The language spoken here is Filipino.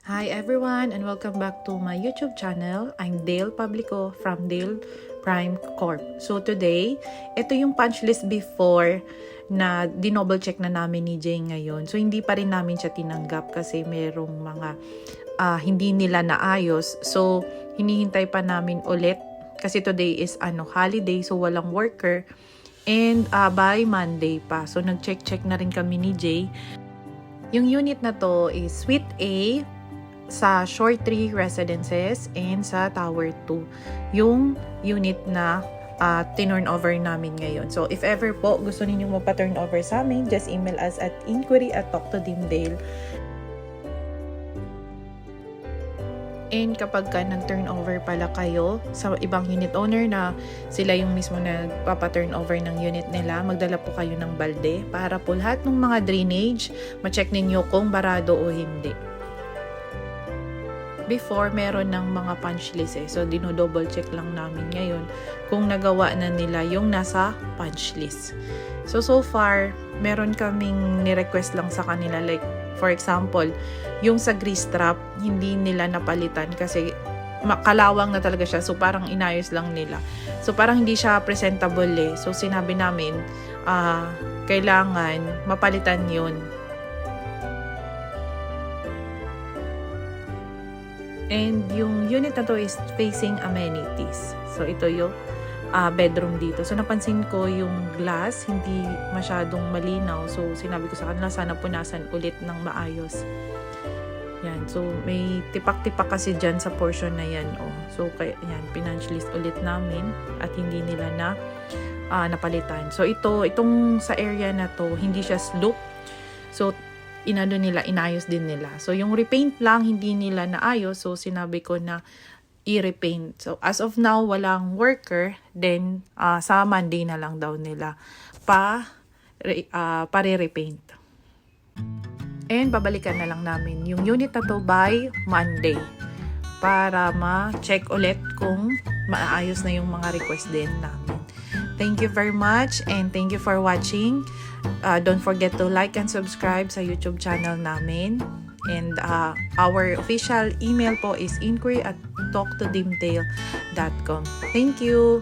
Hi everyone and welcome back to my YouTube channel. I'm Dale Publico from Dale Prime Corp. So today, ito yung punch list before na dinouble check na namin ni Jay ngayon. So hindi pa rin namin siya tinanggap kasi merong mga hindi nila naayos. So hinihintay pa namin ulit kasi today is holiday so walang worker. And by Monday pa. So nag-check na rin kami ni Jay. Yung unit na to is Suite A sa Shore 3 Residences and sa Tower 2. Yung unit na tinurn over namin ngayon. So, if ever po gusto ninyong magpa-turn over sa amin, just email us at inquiry@talktodimdale. And kapag nag-turn over pala kayo sa ibang unit owner na sila yung mismo nagpapa-turn over ng unit nila, magdala po kayo ng balde para po lahat ng mga drainage, ma-check ninyo kung barado o hindi. Before, meron ng mga punch list So, dino-double check lang namin ngayon kung nagawa na nila yung nasa punch list. So far, meron kaming ni-request lang sa kanila. Like, for example, yung sa grease trap, hindi nila napalitan kasi kalawang na talaga siya. So, parang inayos lang nila. So, parang hindi siya presentable So, sinabi namin, kailangan mapalitan yun. And yung unit na to is facing amenities. So, ito yung bedroom dito. So, napansin ko yung glass, hindi masyadong malinaw. So, sinabi ko sa kanila, sana punasan ulit ng maayos. Yan. So, may tipak-tipak kasi dyan sa portion na yan. So, yan, pinunch list ulit namin at hindi nila na napalitan. So, itong sa area na to, hindi siya slope. So, inayos din nila. So, yung repaint lang, hindi nila naayos. So, sinabi ko na i-repaint. So, as of now, walang worker. Then, sa Monday na lang daw nila pare-repaint. And, babalikan na lang namin yung unit na to by Monday para ma-check ulit kung maayos na yung mga request din namin. Thank you very much and thank you for watching. Don't forget to like and subscribe sa YouTube channel namin. And our official email po is inquiry@talktodimdale.com. Thank you!